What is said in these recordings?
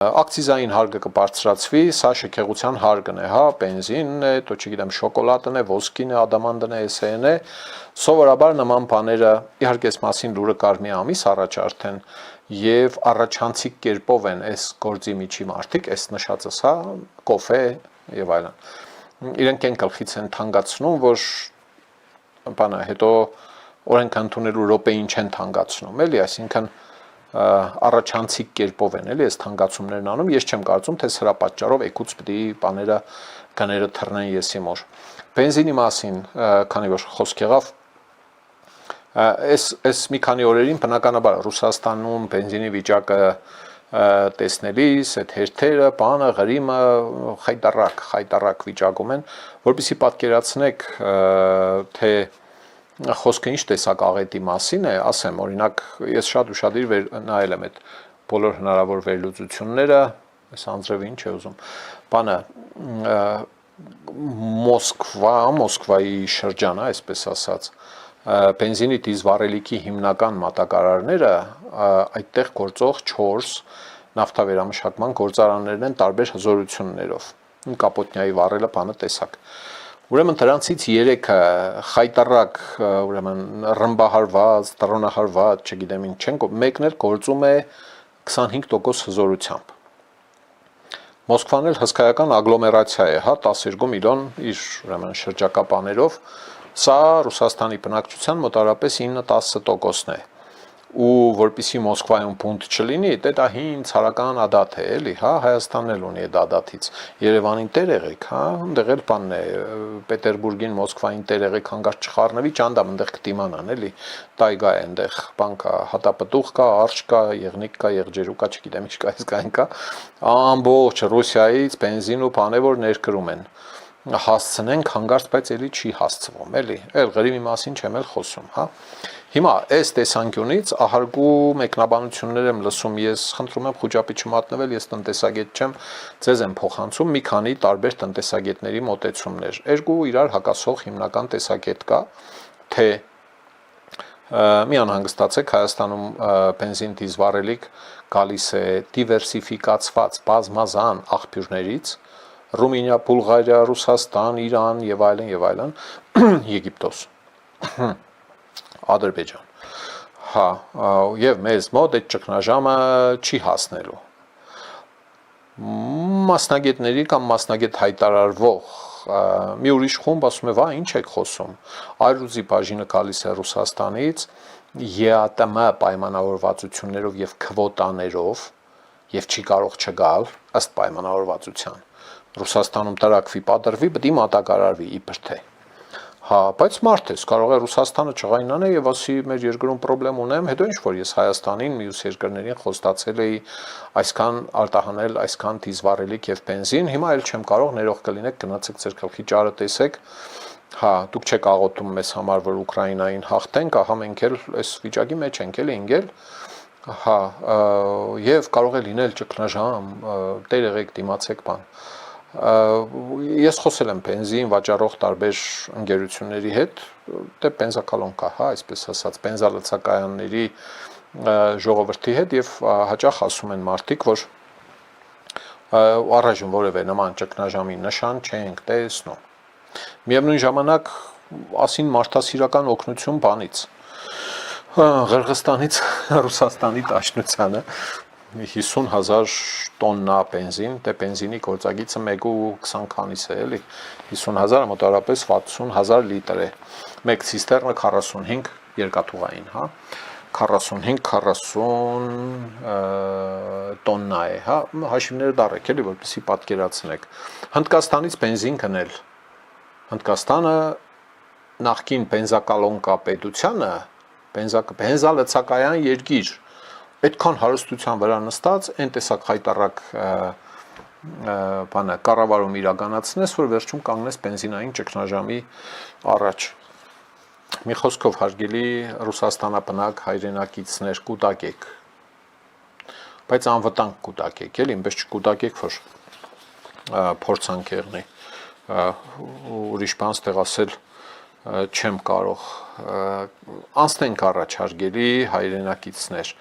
Ակցիզային հարգը կբարձրացվի, սա շքեղության հարգն է, հա, բենզինն է, то չգիտեմ, շոկոլադն է, ոսկին է, ադամանդն է, էսեն է, սովորաբար նման բաները իհարկե այս մասին լուրը կար մի ամիս առաջ արդեն եւ առաջանցիկ կերպով են այս գործի միջի մարդիկ, այս նշածս, հա, կոֆե եւ այլն։ Իրենք են գլխից են թանկացնում, որ բանը հետո օրենք ընդունելու րոպեին չեն թանկացնում, էլի, այսինքն առաջանցիկ կերպով են էլի այս թանկացումներն անում, ես չեմ կարծում, թե սրա պատճառով եկուց պիտի բաները գները թռնեն եսի մոր։ Բենզինի մասին, քանի որ խոսք եղավ, այս մի քանի օրերին բնականաբար Ռուսաստանում բենզինի վիճակը տեսնելիս, այդ հերթերը, բանը, գրիմը խայտարակ վիճակում են, որպեսզի պատկերացնեք, թե խոսքը ինչ տեսակ աղետի մասին է, ասեմ, օրինակ, ես շատ ուշադիր նայել եմ այդ բոլոր հնարավոր վերլուծությունները, այս անձրևը ինչ է ուզում, բանը, Մոսկվայի շրջանը, այսպես ասած, բենզինի դիզվառելիքի հիմնական մատակարարները այդտեղ գործող 4 նավթավերամշակման գործարաններն են տարբեր հզորություններով, կապոտնյայի վառելը բանը տեսակ։ Ուրեմն դրանցից 3-ը խայտարակ, ուրեմն ռմբահարված, տրոնահարված, չգիտեմ ինչ չեն, մեկն էլ գործում է 25% հզորությամբ։ Մոսկվան էլ հսկայական ագլոմերացիա է, հա, 12 միլիոն իր ուրեմն շրջակա բաներով, սա Ռուսաստանի բնակչության մոտարապես 9-10%-ն է։ Ու որպեսի Մոսկվայում բունտ չլինի, դա հին ցարական ադաթ է, էլի, հա, Հայաստանն էլ ունի այդ ադաթից։ Երևանին տեր եղեք, հա, այնտեղ էլ բանն է, Պետերբուրգին, Մոսկվային տեր եղեք, հանգարց չխառնվի, ճանդամ այնտեղ կտիմանան, էլի։ Տայգա է այնտեղ, բան կա, հատապտուղ կա, արշ կա, եղնիկ կա, եղջերու կա, չգիտեմ ինչ կա, այսքան կա։ Ամբողջ Ռուսիայից բենզին ու բաներ որ ներկրում են։ Հասցնենք հանգարց, բայց էլի չի հասցվում, էլի։ Էլ գրիմի մասին չեմ էլ խոսում, հա։ Հիմա այս տեսանկյունից ահարգու մեկնաբանություններ եմ լսում, ես խնդրում եմ խոճապի չմատնվել, ես տնտեսագետ չեմ, ձեզ եմ փոխանցում մի քանի տարբեր տնտեսագետների մոտեցումներ։ Երկու իրար հակասող հիմնական տեսակետ կա, թե մի անհանգստացեք, Հայաստանում բենզին դիզվառելիք գալիս է դիվերսիֆիկացված բազմազան աղբյուրներից, Ռումինիա, Բուլղարիա, Ռուսաստան, Իրան եւ այլն, Եգիպտոս, Ադրբեջան, հա, եւ մեզ մոտ այդ ճգնաժամը չի հասնելու։ Մասնագետների կամ մասնագետ հայտարարվող մի ուրիշ խումբ ասում է, վա, ինչ եք խոսում, Այրուզի բաժինը գալիս է Ռուսաստանից, ԵԱՏՄ պայմանավորվածություններով եւ քվոտաներով եւ չի կարող չգալ ըստ պայմանավորվածության։ Ռուսաստանում տրակվի, պատրվի, պետք է մատակարարվի իբր թե։ Հա, բայց մարդ է, կարող է Ռուսաստանը չղայնանա եւ ասի մեր երկրում խնդրեմ ունեմ, հետո ինչ որ ես Հայաստանին, մյուս երկրներին խոստացել էի այսքան արտահանել, այսքան դիզվառելիք եւ բենզին, հիմա էլ չեմ կարող, ներող կլինեք, գնացեք ձեր գլխի ճարը տեսեք։ Հա, դուք չեք աղոթում մեզ համար, որ Ուկրաինային հաղթենք, ահա մենք էլ այս վիճակի մեջ ենք էլ ինգել։ Հա, եւ կարող է լինել ճգնաժամ, տեր եղեք, դիմացեք բան։ Ես խոսել եմ բենզին վաճառող տարբեր ընկերությունների հետ, դե բենզակալոնկա, հա, այսպես ասած, բենզալցակայանների ժողովրդի հետ եւ հաճախ ասում են մարդիկ, որ առայժմ որևէ նման ճգնաժամի նշան չենք տեսնում։ Միևնույն ժամանակ ասին մարդասիրական օգնություն բանից, Ղրղստանից Ռուսաստանի Դաշնությանը 50,000 տոննա բենզին, դե բենզինի գործագիծը 1.20 քանիս է, էլի, 50,000 մոտարապես 60,000 լիտր է, մեկ ցիստերնը 45 երկաթուղային, հա, 45-40 տոննա է, հա, հաշիվները դառեք, էլի, որպեսզի պատկերացնեք։ Հնդկաստանից բենզին գնել, Հնդկաստանը նախկին բենզակալոնկա պետությանը, բենզալցակայան երկիր, այդքան հարստության վրա նստած, այն տեսակ խայտարակ բանը կառավարում իրականացնես, որ վերջում կանգնես բենզինային ճգնաժամի առաջ։ Մի խոսքով հարգելի Ռուսաստանաբնակ հայրենակիցներ կուտակեք, բայց անվտանգ կուտակեք, էլի, ինպես չկուտակեք, որ փորձանք եղնի, ուրիշ բան ստեղ ասել չեմ կարող, անցնենք առաջ հարգելի հայրենակիցներ,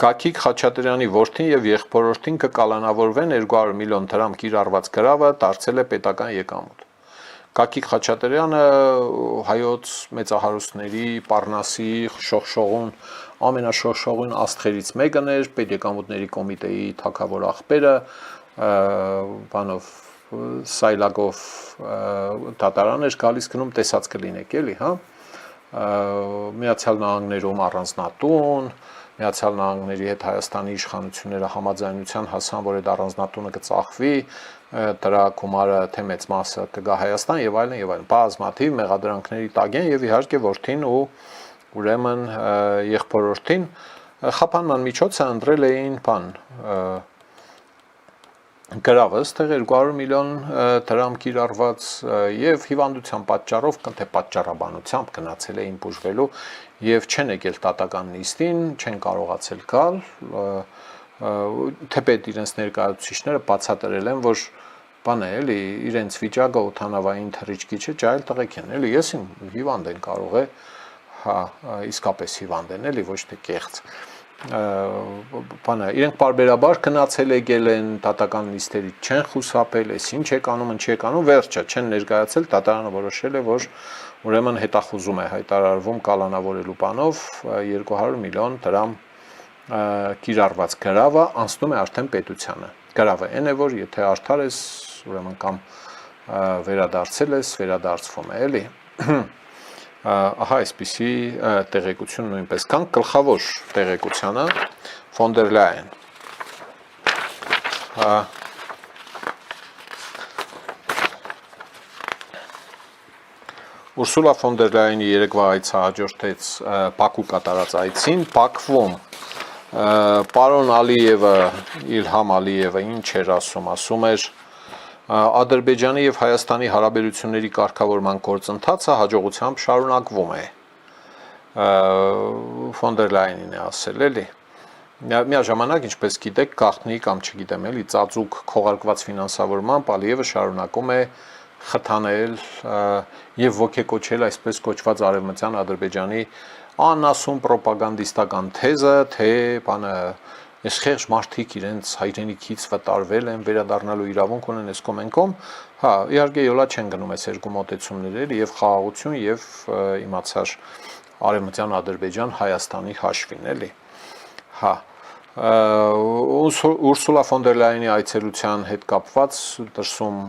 Գագիկ Խաչատրյանի որդին եւ եղբորորդին կկալանավորվեն 200 միլիոն դրամ կիրառված գրավը դարձել է պետական եկամուտ։ Գագիկ Խաչատրյանը հայոց մեծահարուստների Պառնասի շողշողուն ամենաշողշողուն աստղերից մեկն էր, պետեկամուտների կոմիտեի թագավոր աղբերը, բանով Սայլագով դատարան էր գալիս գնում տեսած կլինեք էլի, հա։ Միացյալ Նահանգներում առանձնատուն, Միացյալ Նահանգների հետ Հայաստանի իշխանությունները համաձայնության հասան, որ այդ առանձնատունը կծախվի, դրա գումարը թե մեծ մասը կգա Հայաստան եւ այլն եւ այլն։ Բազմաթիվ մեղադրանքների տակ են եւ իհարկե որդին ու ուրեմն եղբորորդին խափանման միջոցը ընտրել էին գրավը, ստեղ 200 միլիոն դրամ կիրառված եւ հիվանդության պատճառով թե պատճառաբանությամբ գնացել էին բուժվելու եւ չեն եկել տատական նիստին, չեն կարողացել գալ, թեպետ իրենց ներկայացուցիչները բացատրել են, որ բան է, էլի, իրենց վիճակը օթանավային թռիչքի չէ, այլ տղեկ են, էլի, ես իմ հիվանդ են կարող է, հա, իսկապես հիվանդ են, էլի, ոչ թե կեղծ։ Բանը, իրենք բարբերաբար գնացել եկել են տատական նիստերի չեն խուսափել, էս ինչ եք անում, ինչ եք անում, վերջը չեն ներկայացել, դատարանը որոշել է, որ ուրեմն հետախուզում է հայտարարվում կալանավորելու բանով 200 միլիոն դրամ կիրառված գրավը անցնում է արդեն պետությանը։ Գրավը այն է, որ եթե արդար ես, ուրեմն կամ վերադարձել ես, վերադարձվում է, էլի։ Ահա այսպիսի տեղեկություն նույնպես կան գլխավոր տեղեկությանը Ֆոն դեր Լայեն Ուրսուլա Ֆոն դեր Լայենի երեկվա այցը հաջորդեց Բաքու կատարած այցին Բաքվում պարոն Ալիևը Իլհամ Ալիևը ինչ էր ասում էր Ադրբեջանի եւ Հայաստանի հարաբերությունների կարգավորման գործընթացը հաջողությամբ շարունակվում է։ Ֆոն դեր Լայենին է ասել, էլի։ Միաժամանակ, ինչպես գիտեք, գաղտնի կամ չգիտեմ, էլի, ծածուկ քողարկված ֆինանսավորմամբ Ալիևը շարունակում է խթանել եւ ոգեկոչել այսպես կոչված արևմտյան Ադրբեջանի անասուն պրոպագանդիստական թեզը, թե բանը Ես խեղճ մարդիկ իրենց հայրենիքից վտարվել են, վերադառնալու իրավունք ունեն այս կոմենկոմ, հա, իհարկե յոլա չեն գնում այս երկու մոտեցումները եւ խաղաղություն եւ իմացար արևմտյան Ադրբեջան Հայաստանի հաշվին, էլի։ Հա, Ուրսուլա Ֆոն դեր Լայենի այցելության հետ կապված դրսում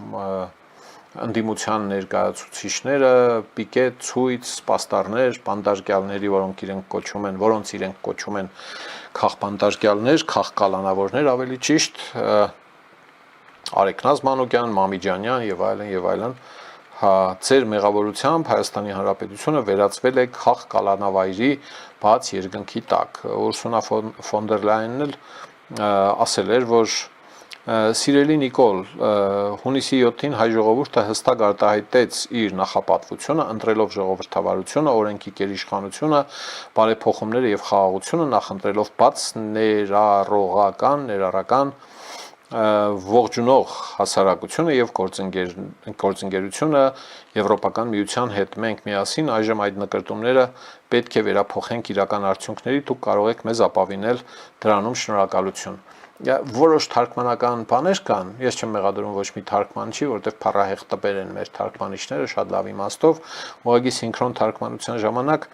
ընդդիմության ներկայացուցիչները, պիկետ, ցույց, պաստառներ, բանդարկյալների, որոնց իրենք կոչում են քաղբանդարկյալներ, քաղկալանավորներ, ավելի ճիշտ, Արեգնազ Մանուկյան, Մամիջանյան եւ այլն, հա, ձեր մեղավորությամբ Հայաստանի Հանրապետությունը վերածվել է քաղկալանավայրի բաց երկնքի տակ։ Ուրսուլա Ֆոն դեր Լայենն էլ ասել էր, որ Սիրելի Նիկոլ, հունիսի 7-ին հայ ժողովուրդը հստակ արտահայտեց իր նախապատվությունը, ընտրելով ժողովրդավարությունը, օրենքի գերիշխանությունը, բարեփոխումները եւ խաղաղությունը, նախընտրելով բաց ներառական ողջունող հասարակությունը եւ գործընկերությունը Եվրոպական միության հետ։ Մենք միասին այժմ այդ նկրտումները պետք է վերափոխենք իրական արդյունքների, դուք կարող եք մեզ ապավինել դրանում, շնորհակալություն։ Որոշ թարգմանական բաներ կան, ես չեմ մեղադրում ոչ մի թարգմանչի, որովհետև փառահեղ տպեր են մեր թարգմանիչները շատ լավ իմաստով, ուղղակի սինխրոն թարգմանության ժամանակ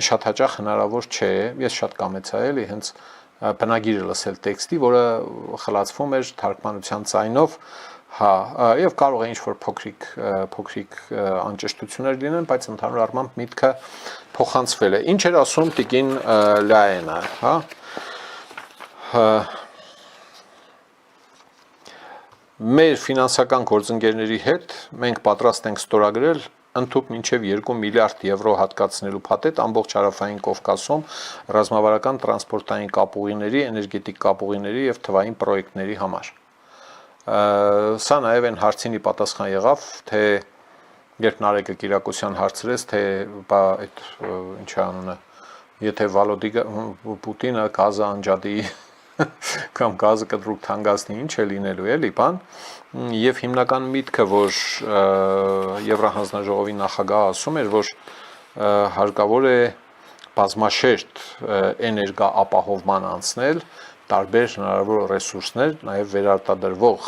շատ հաճախ հնարավոր չէ, ես շատ կամեցա էլի հենց բնագիրը լսել տեքստի, որը խլացվում էր թարգմանության ձայնով, հա, եւ կարող է ինչ-որ փոքրիկ անճշտություններ լինեն, բայց ընդհանուր առմամբ միտքը փոխանցվել է։ Ինչ էր ասում տիկին Լայենը, հա, Մեր ֆինանսական գործընկերների հետ մենք պատրաստ ենք ստորագրել ընդհանուր մինչև 2 միլիարդ եվրո հատկացնելու փաթեթ ամբողջ հարավային Կովկասում ռազմավարական տրանսպորտային կապուղիների, էներգետիկ կապուղիների եւ թվային պրոյեկտների համար։ Սա նաեւ այն հարցինի պատասխան եղավ, թե երբ Նարեկը Կիրակոսյան հարցրեց, թե բա այդ ինչ է անունը, եթե Վալոդի Պուտինը գազը անջատի կամ գազը կտրուկ թանկացնի, ինչ է լինելու, էլի, բան, եւ հիմնական միտքը, որ Եվրահանձնաժողովի նախագահը ասում էր, որ հարկավոր է բազմաշերտ էներգա ապահովման անցնել տարբեր հնարավոր ռեսուրսներ, նաև վերարտադրվող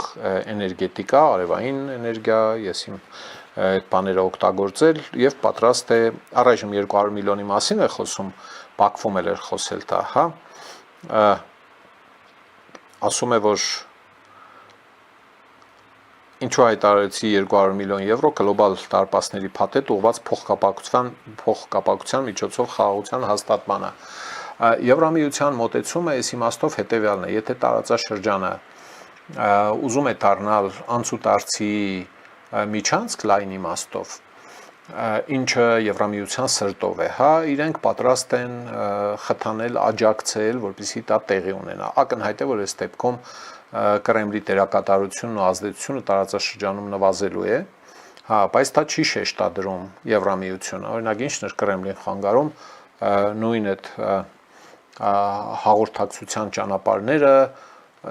էներգետիկա, արևային էներգիա, ես իմ այդ բաները օգտագործել եւ պատրաստ է առայժմ 200 միլիոնի մասին է խոսում, Բաքվում էլ էր խոսել դա, հա, ասում է, որ ինչու հայտարարեցի 200 միլիոն եվրո գլոբալ դարպասների փաթեթ ուղղված փոխկապակցության միջոցով խաղաղության հաստատմանը։ Եվրամիության մոտեցումը այս իմաստով հետևյալն է, եթե տարածաշրջանը ուզում է դառնալ անցուդարձի միջանցք լայն իմաստով, ինչը Եվրամիության սրտով է, հա, իրենք պատրաստ են խթանել, աջակցել, որպեսզի դա տեղի ունենա։ Ակնհայտ է, որ այս դեպքում Կրեմլի դերակատարությունն ու ազդեցությունը տարածաշրջանում նվազելու է, հա, բայց դա չի շեշտադրում Եվրամիությունը։ Օրինակ, ինչն էր Կրեմլին խանգարում, նույն այդ հաղորդակցության ճանապարհները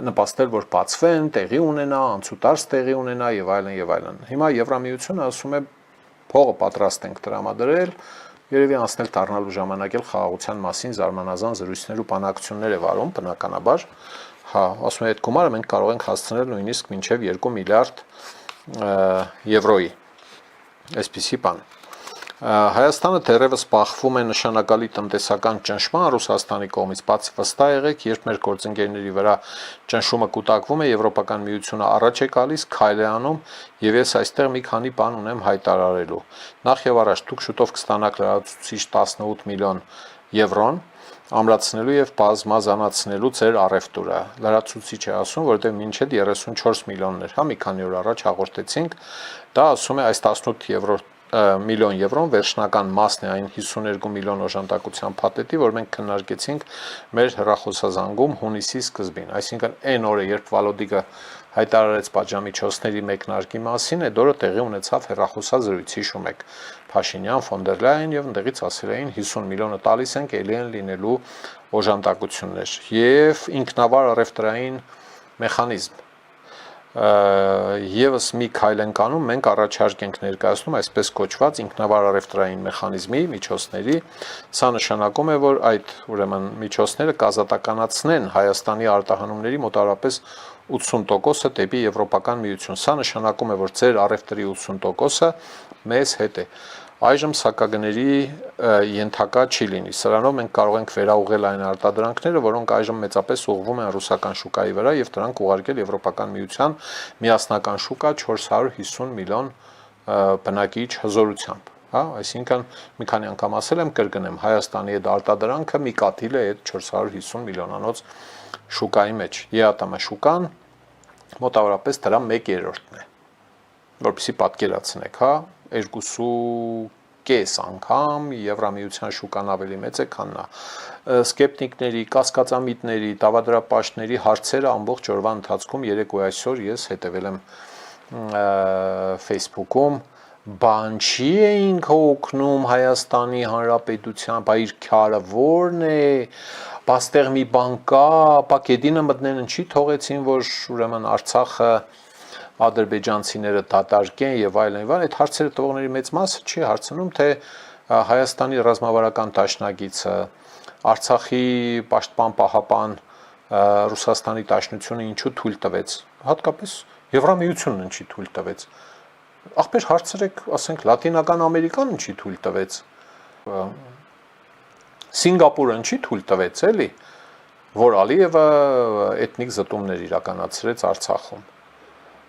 նպաստել, որ բացվեն, տեղի ունենա, անցուդարձ տեղի ունենա եւ այլն եւ այլն։ Հիմա Եվրամիությունը ասում է փողը պատրաստ ենք տրամադրել, երևի անցնել դառնալու ժամանակ էլ խաղաղության մասին զարմանազան զրույցներ ու բանակցություններ է վարում, բնականաբար, հա, ասում է այդ գումարը մենք կարող ենք հասցնել նույնիսկ մինչև 2 միլիարդ եվրոյի, այսպիսի բան։ Հայաստանը դեռևս բախվում է նշանակալի տնտեսական ճնշման Ռուսաստանի կողմից, բացի վստահ եղեք, երբ մեր գործընկերների վրա ճնշումը կուտակվում է, Եվրոպական միությունը առաջ է գալիս, քայլ է անում, եւ ես այստեղ մի քանի բան ունեմ հայտարարելու։ Նախ եւ առաջ դուք շուտով կստանաք լրացուցիչ 18 միլիոն եվրոն ամրացնելու եւ բազմազանացնելու ձեր առևտուրը։ Լրացուցիչ է ասում, որովհետեւ մինչեւ 34 միլիոններ, հա, մի քանի օր առաջ հաղորդեցինք, դա ասում է այս 18 միլիոն եվրոն վերջնական մասն է այն 52 միլիոն օժանդակության փաթեթի, որ մենք քննարկեցինք մեր հեռախոսազանգում հունիսի սկզբին, այսինքն այն օրը, երբ Վալոդիկը հայտարարեց պատժամիջոցների մեկնարկի մասին, այդ օրը տեղի ունեցավ հեռախոսազրույց, հիշում եք, Փաշինյան, ֆոն դեր Լայն եւ ընդդեղից ասել էին 50 միլիոնը տալիս ենք, ելի են լինելու օժանդակություններ եւ ինքնավար առևտրային մեխանիզմ Եվս մի քայլ ենք անում, մենք առաջարկ ենք ներկայացնում այսպես կոչված ինքնավար առևտրային մեխանիզմի միջոցների, սա նշանակում է, որ այդ ուրեմն միջոցները կազատականացնեն Հայաստանի արտահանումների մոտավորապես 80%-ը դեպի Եվրոպական միություն, սա նշանակում է, որ ձեր առևտրի 80%-ը մեզ հետ է, այժմ սակագների ենթակա չի լինի, սրանով մենք կարող ենք վերաուղղել այն արտադրանքները, որոնք այժմ մեծապես ուղղվում են ռուսական շուկայի վրա եւ դրանք ուղարկել Եվրոպական միության միասնական շուկա 450 միլիոն բնակիչ հզորությամբ, հա, այսինքն մի քանի անգամ ասել եմ, կրկնեմ, Հայաստանի այդ արտադրանքը մի կաթիլ է այդ 450 միլիոնանոց շուկայի մեջ, ԵԱՏՄ շուկան մոտավորապես դրա 1/3-ն է, որպեսզի պատկերացնեք, հա, 2.5 անգամ Եվրամիության շուկան ավելի մեծ է, քան նա։ Սկեպտիկների, կասկածամիտների, դավադրապաշտների հարցերը ամբողջ օրվա ընթացքում երեկ ու այսօր ես հետևել եմ Facebook-ում, բան չի էինք օգնում Հայաստանի Հանրապետության, բա իր քյարը որն է, բաստեղ մի բան կա, բա կեդինը մտնեն ինչի թողեցին, որ ուրեմն Արցախը ադրբեջանցիները դատարկեն եւ այլն, այդ հարցերը տվողների մեծ մասը չի հարցնում, թե Հայաստանի ռազմավարական դաշնակիցը, Արցախի պաշտպան պահապան Ռուսաստանի դաշնությունը ինչու թույլ տվեց, հատկապես Եվրամիությունն ինչի թույլ տվեց, ախպեր հարցրեք, ասենք Լատինական Ամերիկան ինչի թույլ տվեց, Սինգապուրը ինչի թույլ տվեց, էլի, որ Ալիևը էթնիկ զտումներ իրականացրեց Արցախում,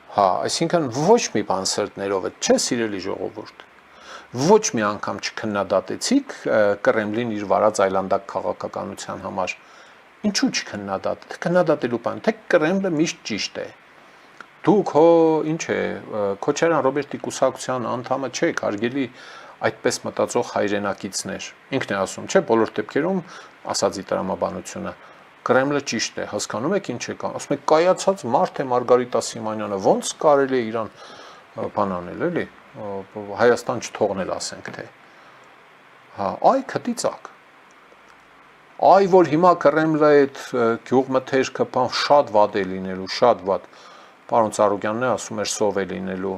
հա, այսինքն ոչ մի բան սրտներով է, չէ սիրելի ժողովուրդ, ոչ մի անգամ չքննադատեցիք Կրեմլին իր վարած այլանդակ քաղաքականության համար, ինչու չքննադատեք, քննադատելու բան, թե Կրեմլը միշտ ճիշտ է, դուք հո ինչ է, Քոչարյան Ռոբերտի կուսակցության անդամը չեք, հարգելի այդպես մտածող հայրենակիցներ, ինքն է ասում, չէ, բոլոր դեպքերում ասածի տրամաբանությունը, Կրեմլը ճիշտ է, հասկանում եք ինչ է կան, ասում եք կայացած մարդ է Մարգարիտա Սիմոնյանը, ոնց կարելի է իրան բան անել, էլի, Հայաստան չթողնել, ասենք թե, հա, այ քտիցակ, այ որ հիմա Կրեմլը այդ գյուղմթերքը բան շատ վատ է լինելու, շատ վատ, պարոն Ծառուկյանն է ասում էր սով է լինելու,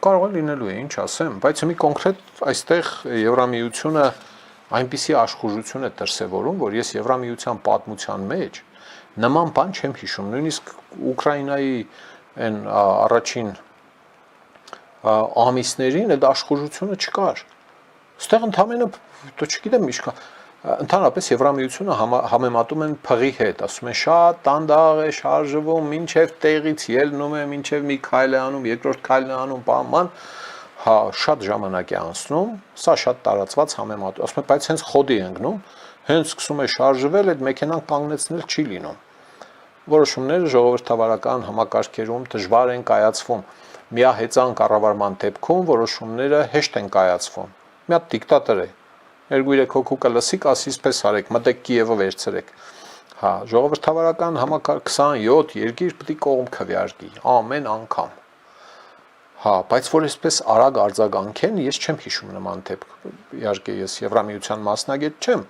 կարող է լինելու է, ինչ ասեմ, բայց մի կոնկրետ այստեղ Եվրամիությունը այնպիսի աշխուժություն է դրսևորում, որ ես Եվրամիության պատմության մեջ նման բան չեմ հիշում, նույնիսկ Ուկրաինայի այն առաջին ամիսներին այդ աշխուժությունը չկար։ Այստեղ ընդհանրապես դու չգիտեմ ինչքան ընդհանրապես Եվրամիությունը համեմատում են փղի հետ, ասում են շատ տանդաղ է շարժվում, մինչև տեղից ելնում է, մինչև մի քայլ է անում, երկրորդ քայլն է անում, բաման, հա, շատ ժամանակ է անցնում, սա շատ տարածված համեմատում, ասում են, բայց հենց խոդի ընկնում, հենց սկսում է շարժվել, այդ մեքենան կանգնեցնել չի լինում։ Որոշումները ժողովրդավարական համակարգերում դժվար են կայացվում։ Միահեծան կառավարման դեպքում որոշումները հեշտ են կայացվում։ Մի հատ դիկտատոր է 2-3 հոգու կլսիկ, ասի պես արեք, մտեք Կիևը վերցրեք։ Հա, ժողովրդավարական համակարգ 27 երկիր պետք է կողմ քվեարկի ամեն անգամ։ Հա, բայց որ այսպես արագ արձագանքեն, ես չեմ հիշում նման դեպք։ Իհարկե ես Եվրամիության մասնագետ չեմ,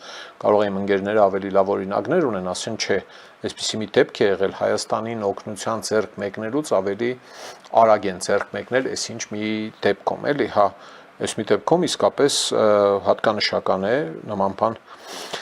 կարող եմ ընկերները ավելի լավ օրինակներ ունեն, ասեն, չէ, այսպիսի մի դեպք է եղել Հայաստանին օգնության ձեռք մեկնելուց ավելի արագ են ձեռք մեկնել, այսինչ մի դեպքում, էլի, հա, այս մի դեպքում իսկապես հատկանշական է նման բան